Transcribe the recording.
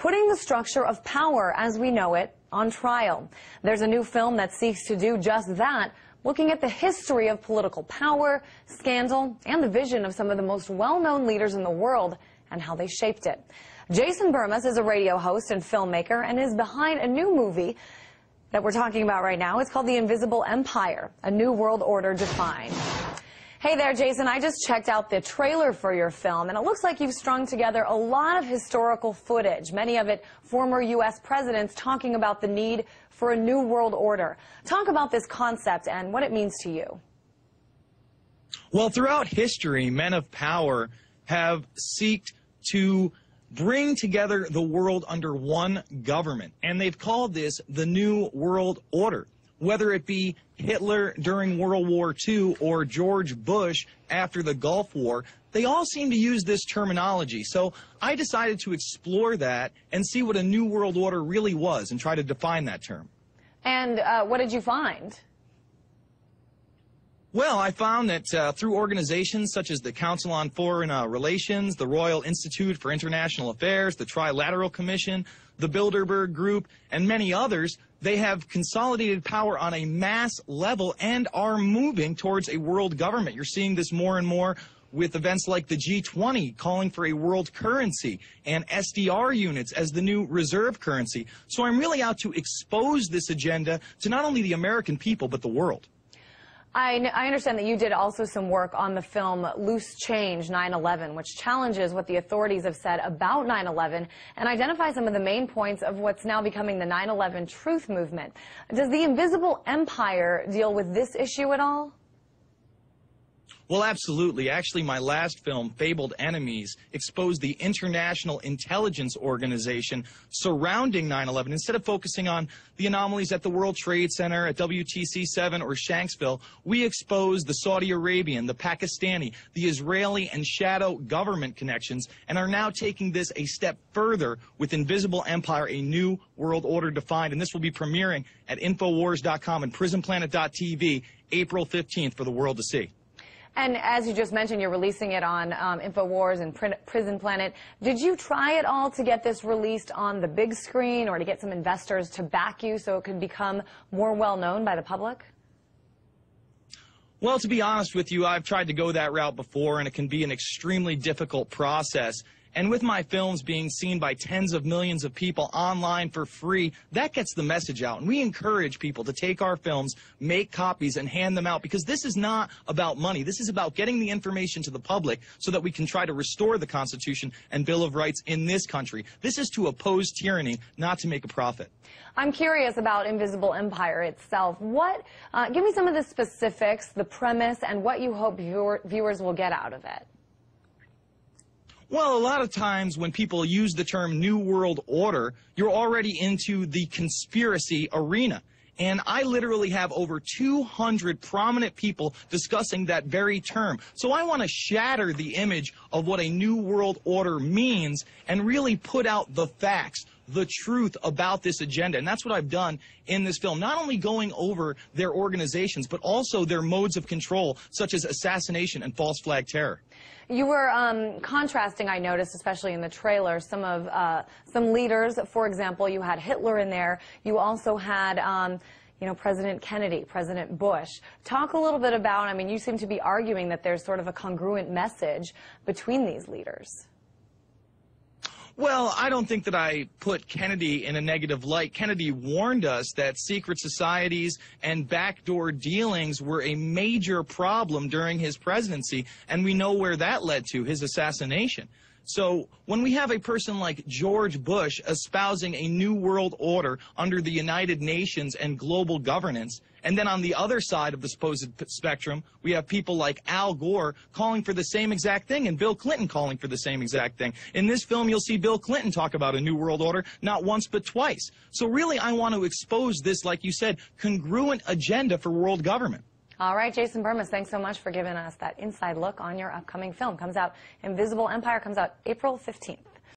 putting the structure of power as we know it on trial. There's a new film that seeks to do just that, looking at the history of political power, scandal, and the vision of some of the most well-known leaders in the world and how they shaped it. Jason Bermas is a radio host and filmmaker and is behind a new movie that we're talking about right now. It's called The Invisible Empire, A New World Order Defined. Hey there, Jason. I just checked out the trailer for your film, and it looks like you've strung together a lot of historical footage, many of it former U.S. presidents talking about the need for a new world order. Talk about this concept and what it means to you. Well, throughout history, men of power have sought to bring together the world under one government, and they've called this the New World Order. Whether it be Hitler during World War II or George Bush after the Gulf War, they all seem to use this terminology. So I decided to explore that and see what a New World Order really was and try to define that term. And what did you find? Well, I found that through organizations such as the Council on Foreign Relations, the Royal Institute for International Affairs, the Trilateral Commission, the Bilderberg Group, and many others, they have consolidated power on a mass level and are moving towards a world government. You're seeing this more and more with events like the G20 calling for a world currency and SDR units as the new reserve currency. So I'm really out to expose this agenda to not only the American people, but the world. I understand that you did also some work on the film Loose Change 9/11, which challenges what the authorities have said about 9/11 and identifies some of the main points of what's now becoming the 9/11 truth movement. Does the Invisible Empire deal with this issue at all? Well, absolutely. Actually, my last film, Fabled Enemies, exposed the international intelligence organization surrounding 9/11. Instead of focusing on the anomalies at the World Trade Center, at WTC-7 or Shanksville, we exposed the Saudi Arabian, the Pakistani, the Israeli, and shadow government connections, and are now taking this a step further with Invisible Empire, A New World Order Defined. And this will be premiering at Infowars.com and PrisonPlanet.tv April 15th for the world to see. And as you just mentioned, you're releasing it on Infowars and Prison Planet. Did you try at all to get this released on the big screen or to get some investors to back you so it could become more well-known by the public? Well, to be honest with you, I've tried to go that route before, and it can be an extremely difficult process. And with my films being seen by tens of millions of people online for free, that gets the message out. And we encourage people to take our films, make copies, and hand them out, because this is not about money. This is about getting the information to the public so that we can try to restore the Constitution and Bill of Rights in this country. This is to oppose tyranny, not to make a profit. I'm curious about Invisible Empire itself. Give me some of the specifics, the premise, and what you hope viewers will get out of it. Well, a lot of times when people use the term New World Order, you're already into the conspiracy arena. And I literally have over 200 prominent people discussing that very term. So I want to shatter the image of what a New World Order means and really put out the facts, the truth about this agenda. And that's what I've done in this film, not only going over their organizations, but also their modes of control, such as assassination and false flag terror. You were contrasting, I noticed, especially in the trailer, some leaders. For example, you had Hitler in there. You also had, President Kennedy, President Bush. Talk a little bit about, I mean, you seem to be arguing that there's sort of a congruent message between these leaders. Well, I don't think that I put Kennedy in a negative light. Kennedy warned us that secret societies and backdoor dealings were a major problem during his presidency, and we know where that led to, his assassination. So when we have a person like George Bush espousing a new world order under the United Nations and global governance, and then on the other side of the supposed spectrum, we have people like Al Gore calling for the same exact thing and Bill Clinton calling for the same exact thing. In this film, you'll see Bill Clinton talk about a new world order not once but twice. So really, I want to expose this, like you said, congruent agenda for world government. All right, Jason Bermas, thanks so much for giving us that inside look on your upcoming film. Invisible Empire comes out April 15th.